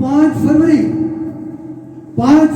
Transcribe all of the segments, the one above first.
5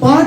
5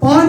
5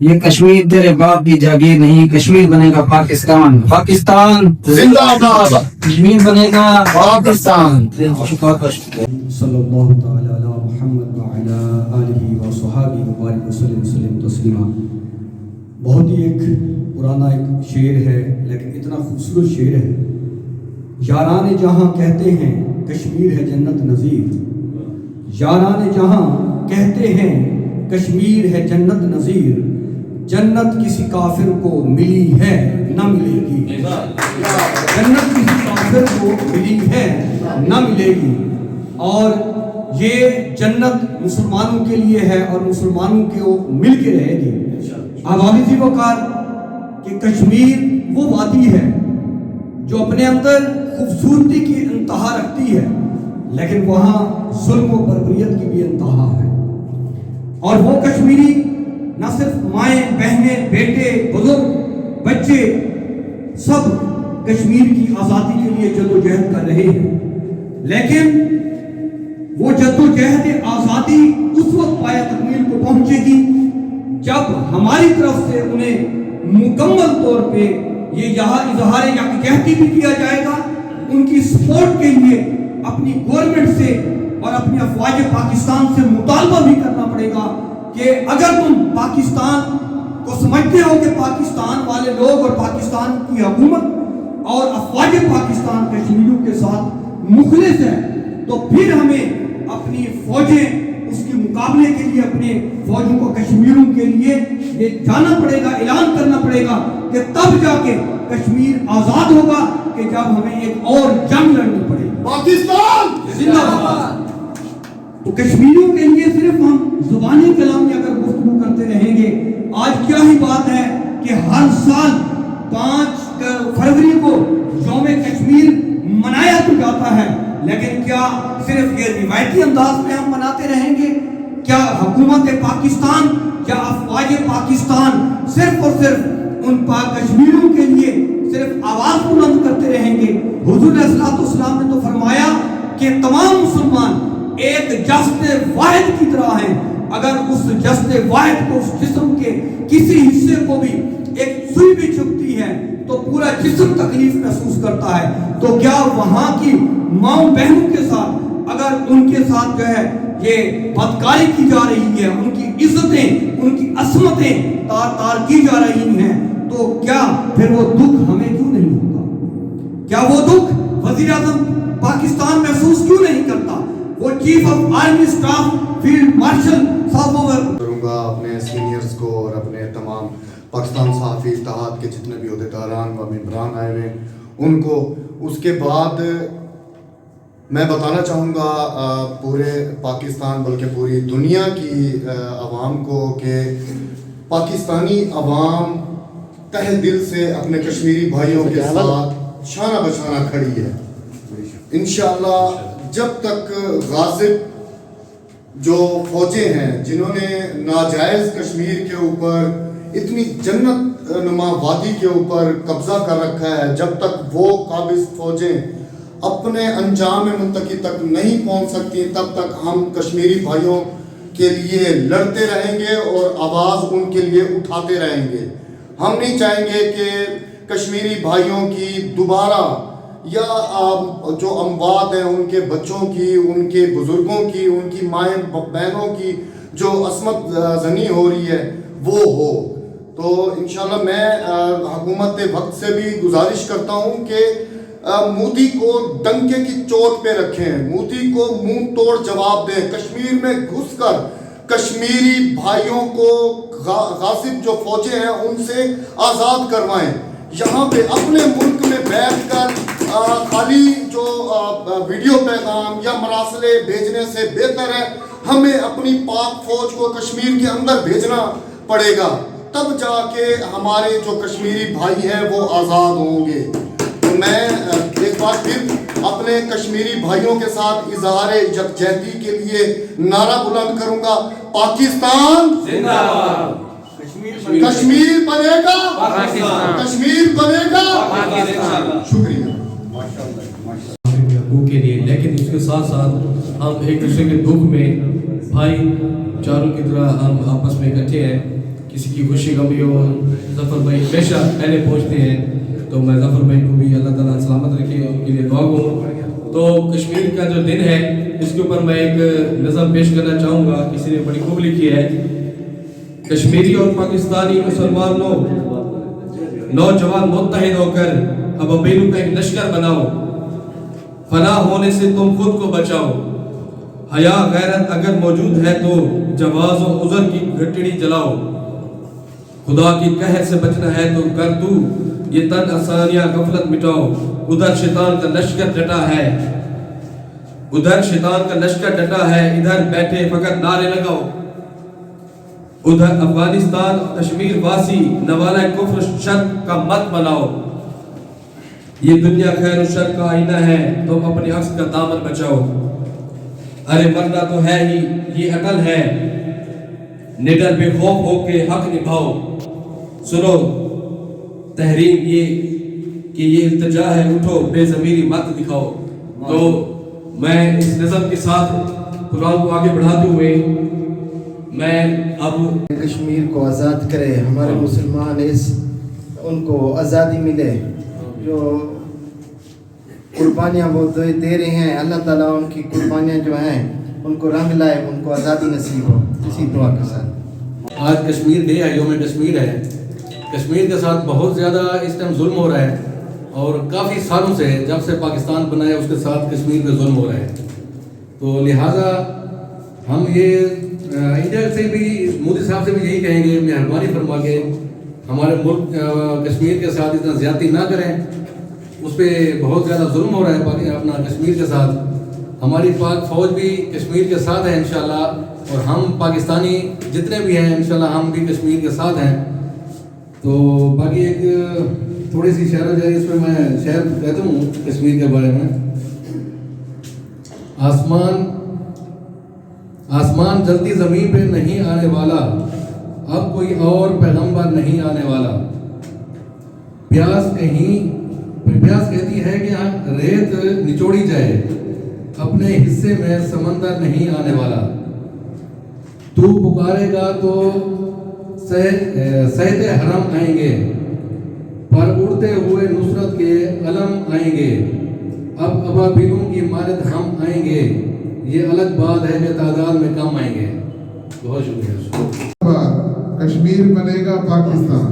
یہ کشمیر تیرے باپ کی جاگیر نہیں، کشمیر بنے گا پاکستان، پاکستان زندہ باد، کشمیر بنے گا پاکستان۔ صلی اللہ تعالی علی محمد وعلی آلہ وصحبہ وبارک وسلم تسلیما۔ بہت ہی ایک پرانا ایک شعر ہے لیکن اتنا خوبصورت شعر ہے۔ یاران جہاں کہتے ہیں کشمیر ہے جنت نظیر، یاران جہاں کہتے ہیں کشمیر ہے جنت نظیر، جنت کسی کافر کو ملی ہے نہ ملے گی، جنت کسی کافر کو ملی ہے نہ ملے گی۔ اور یہ جنت مسلمانوں کے لیے ہے اور مسلمانوں کے وہ مل کے رہے گی۔ اب حافظ وقار کہ کشمیر وہ وادی ہے جو اپنے اندر خوبصورتی کی انتہا رکھتی ہے، لیکن وہاں ظلم و بربریت کی بھی انتہا ہے۔ اور وہ کشمیری نہ صرف مائیں، بہنیں، بیٹے، بزرگ، بچے سب کشمیر کی آزادی کے لیے جدوجہد کر رہے ہیں، لیکن وہ جدوجہد آزادی اس وقت پایہ تکمیل کو پہنچے گی جب ہماری طرف سے انہیں مکمل طور پہ یہ یہاں اظہار یکجہتی بھی کیا جائے گا، ان کی سپورٹ کے لیے اپنی گورنمنٹ سے اور اپنی افواج پاکستان سے مطالبہ بھی کرنا پڑے گا کہ اگر تم پاکستان کو سمجھتے ہو کہ پاکستان والے لوگ اور پاکستان کی حکومت اور افواج پاکستان کشمیریوں کے ساتھ مخلص ہے، تو پھر ہمیں اپنی فوجیں اس کے مقابلے کے لیے اپنے فوجوں کو کشمیریوں کے لیے یہ جانا پڑے گا، اعلان کرنا پڑے گا کہ تب جا کے کشمیر آزاد ہوگا کہ جب ہمیں ایک اور جنگ لڑنی پڑے گی۔ پاکستان زندہ باد۔ تو کشمیریوں کے لیے صرف ہم زبانی کلامی اگر گفتگو کرتے رہیں گے، آج کیا ہی بات ہے کہ ہر سال 5 فروری کو یوم کشمیر منایا تو جاتا ہے، لیکن کیا صرف یہ روایتی انداز میں ہم مناتے رہیں گے؟ کیا حکومت پاکستان یا افواج پاکستان صرف اور صرف ان کشمیریوں کے لیے صرف آواز بلند کرتے رہیں گے؟ حضور علیہ السلام نے تو فرمایا کہ تمام مسلمان ایک جسد واحد کی طرح ہیں، اگر اس جسد واحد کو اس جسم کے کسی حصے کو بھی ایک سوئی بھی چبھتی ہے تو پورا جسم تکلیف محسوس کرتا ہے۔ تو کیا وہاں کی ماؤں بہنوں کے ساتھ اگر ان کے ساتھ جو ہے یہ بدکاری کی جا رہی ہے، ان کی عزتیں، ان کی عصمتیں تار تار کی جا رہی ہیں، تو کیا پھر وہ دکھ ہمیں کیوں نہیں ہوتا؟ کیا وہ دکھ وزیر اعظم پاکستان محسوس کیوں نہیں کرتا؟ وہ chief of army staff field marshal صاحب کروں گا اپنے سینئرز کو اور اپنے تمام پاکستان صحافی اتحاد کے جتنے بھی عہدیداران و ممبران آئے ہوئے ان کو۔ اس کے بعد میں بتانا چاہوں گا پورے پاکستان بلکہ پوری دنیا کی عوام کو کہ پاکستانی عوام تہ دل سے اپنے کشمیری بھائیوں کے ساتھ شانہ بشانہ کھڑی ہے۔ انشاءاللہ جب تک غاصب جو فوجیں ہیں جنہوں نے ناجائز کشمیر کے اوپر اتنی جنت نما وادی کے اوپر قبضہ کر رکھا ہے، جب تک وہ قابض فوجیں اپنے انجام منتقی تک نہیں پہنچ سکتی، تب تک ہم کشمیری بھائیوں کے لیے لڑتے رہیں گے اور آواز ان کے لیے اٹھاتے رہیں گے۔ ہم نہیں چاہیں گے کہ کشمیری بھائیوں کی دوبارہ یا جو اموات ہیں ان کے بچوں کی، ان کے بزرگوں کی، ان کی مائیں بہنوں کی جو عصمت زنی ہو رہی ہے وہ ہو۔ تو انشاءاللہ میں حکومت وقت سے بھی گزارش کرتا ہوں کہ مودی کو ڈنکے کی چوٹ پہ رکھیں، مودی کو منہ توڑ جواب دیں، کشمیر میں گھس کر کشمیری بھائیوں کو غاصب جو فوجیں ہیں ان سے آزاد کروائیں۔ یہاں پہ اپنے ملک میں بیٹھ کر خالی جو ویڈیو پیغام یا مراسلے بھیجنے سے بہتر ہے ہمیں اپنی پاک فوج کو کشمیر کے اندر بھیجنا پڑے گا، تب جا کے ہمارے جو کشمیری بھائی ہیں وہ آزاد ہوں گے۔ تو میں ایک بار پھر اپنے کشمیری بھائیوں کے ساتھ اظہار یکجہتی کے لیے نعرہ بلند کروں گا، پاکستان زندہ باد، کشمیر بنے گا پاکستان، کشمیر بنے گا پاکستان۔ شکریہ کے لیے، لیکن اس کے ساتھ ساتھ ہم ایک دوسرے کے دکھ میں بھائی چاروں کی طرح ہم آپس میں اکٹھے ہیں کسی کی خوشی غمی ہو ظفر بھائی ہمیشہ پہلے پہنچتے ہیں. تو میں ظفر بھائی کو بھی اللہ تعالیٰ سلامت رکھے, ان کے لیے دعا کروں. تو کشمیر کا جو دن ہے اس کے اوپر میں ایک نظم پیش کرنا چاہوں گا, کسی نے بڑی خوب لکھی ہے. کشمیری اور پاکستانی مسلمانوں نوجوان متحد ہو کر اب ابیرو کا ایک لشکر بناؤ, فنا ہونے سے تم خود کو بچاؤ. حیا غیرت اگر موجود ہے تو جواز و عذر کی گھٹڑی جلاؤ. خدا کی قہر سے بچنا ہے تو کر تو یہ تن آسانیاں غفلت مٹاؤ. ادھر شیطان کا لشکر ڈٹا ہے, ادھر شیطان کا لشکر ڈٹا ہے, ادھر بیٹھے فقط نعرے لگاؤ. ادھر افغانستان کشمیر واسی نوالہ کفر شرک کا مت بناؤ. یہ دنیا خیر و شر کا آئینہ ہے, تم اپنی عکس کا دامن بچاؤ. ارے مرنا تو ہے ہی یہ عقل ہے, نڈر بے خوف ہو کے حق نبھاؤ. سنو تحریم یہ کہ یہ التجا ہے, اٹھو بے ضمیری مت دکھاؤ. تو میں اس نظم کے ساتھ پروگرام کو آگے بڑھاتے ہوئے میں اب کشمیر کو آزاد کرے, ہمارے مسلمان ان کو آزادی ملے. جو قربانیاں وہ دے رہے ہیں, اللہ تعالیٰ ان کی قربانیاں جو ہیں ان کو رنگ لائے, ان کو آزادی نصیب ہو, اسی دعا کے ساتھ. آج کشمیر ڈے ہے, یوم کشمیر ہے. کشمیر کے ساتھ بہت زیادہ اس ٹائم ظلم ہو رہا ہے, اور کافی سالوں سے جب سے پاکستان بنا ہے اس کے ساتھ کشمیر پہ ظلم ہو رہا ہے. تو لہٰذا ہم یہ انڈیا سے بھی, مودی صاحب سے بھی یہی کہیں گے, مہربانی فرما کے ہمارے ملک کشمیر کے ساتھ اتنا زیادتی نہ کریں. اس پہ بہت زیادہ ظلم ہو رہا ہے اپنا کشمیر کے ساتھ. ہماری پاک فوج بھی کشمیر کے ساتھ ہے انشاءاللہ, اور ہم پاکستانی جتنے بھی ہیں انشاءاللہ ہم بھی کشمیر کے ساتھ ہیں. تو باقی ایک تھوڑی سی شعر ہے, اس میں میں شعر کہتا ہوں کشمیر کے بارے میں. آسمان جلدی زمین پہ نہیں آنے والا, اب کوئی اور پیغمبر نہیں آنے والا. پیاس کہتی ہے کہ ریت نچوڑی جائے, اپنے حصے میں سمندر نہیں آنے والا. تو پکارے گا تو سہتے حرم آئیں گے, پر اڑتے ہوئے نصرت کے علم آئیں گے. اب ابابیلوں کی مانند ہم آئیں گے, یہ الگ بات ہے کہ تعداد میں کم آئیں گے. بہت شکریہ. کشمیر بنے گا پاکستان.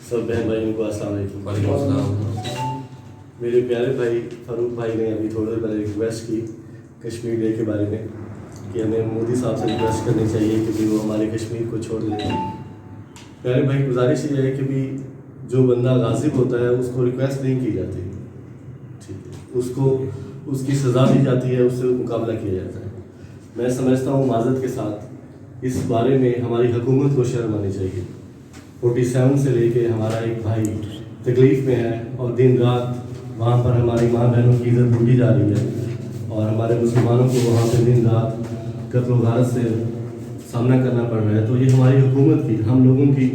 سب بہن بھائیوں کو السلام علیکم. وعلیکم السلام. میرے پیارے بھائی فاروق بھائی نے ابھی تھوڑی دیر پہلے ریکویسٹ کی کشمیر ڈے کے بارے میں کہ ہمیں مودی صاحب سے ریکویسٹ کرنی چاہیے کہ بھی وہ ہمارے کشمیر کو چھوڑ دیں. پیارے بھائی گزارش یہ ہے کہ بھی جو بندہ غاصب ہوتا ہے اس کو ریکویسٹ نہیں کی جاتی, ٹھیک ہے, اس کو اس کی سزا دی جاتی ہے, اس سے مقابلہ کیا جاتا ہے. میں سمجھتا ہوں معذرت کے ساتھ اس بارے میں ہماری حکومت کو شرم آنی چاہیے. 47 سے لے کے ہمارا ایک بھائی تکلیف میں ہے, اور دن رات وہاں پر ہماری ماں بہنوں کی عزت بھولی جا رہی ہے, اور ہمارے مسلمانوں کو وہاں پہ دن رات قتل و غارت سے سامنا کرنا پڑ رہا ہے. تو یہ ہماری حکومت کی, ہم لوگوں کی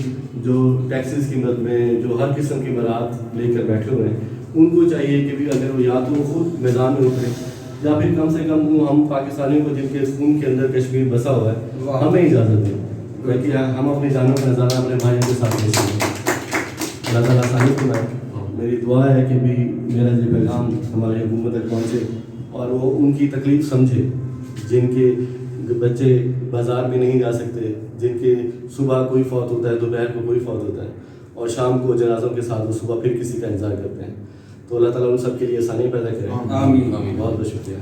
جو ٹیکسز کی مد میں جو ہر قسم کی برات لے کر بیٹھے ہوئے ہیں, ان کو چاہیے کہ بھی اگر وہ یا تو خود میدان میں اترے, یا پھر کم سے کم وہ ہم پاکستانیوں کو جن کے خون کے اندر کشمیر بسا ہوا ہے ہمیں اجازت دیں, بلکہ ہم اپنی جانوں کا نظارہ اپنے بھائیوں کے ساتھ لے سکیں. اللہ تعالیٰ آسانی کو میری دعا ہے کہ بھی میرا یہ پیغام ہماری حکومت تک پہنچے, اور وہ ان کی تکلیف سمجھے جن کے بچے بازار میں نہیں جا سکتے, جن کے صبح کوئی فوت ہوتا ہے, دوپہر کو کوئی فوت ہوتا ہے, اور شام کو جنازوں کے ساتھ وہ صبح پھر کسی کا انتظار کرتے ہیں. تو اللہ تعالیٰ ان سب کے لیے آسانی پیدا کرے. آمین. بہت بہت شکریہ.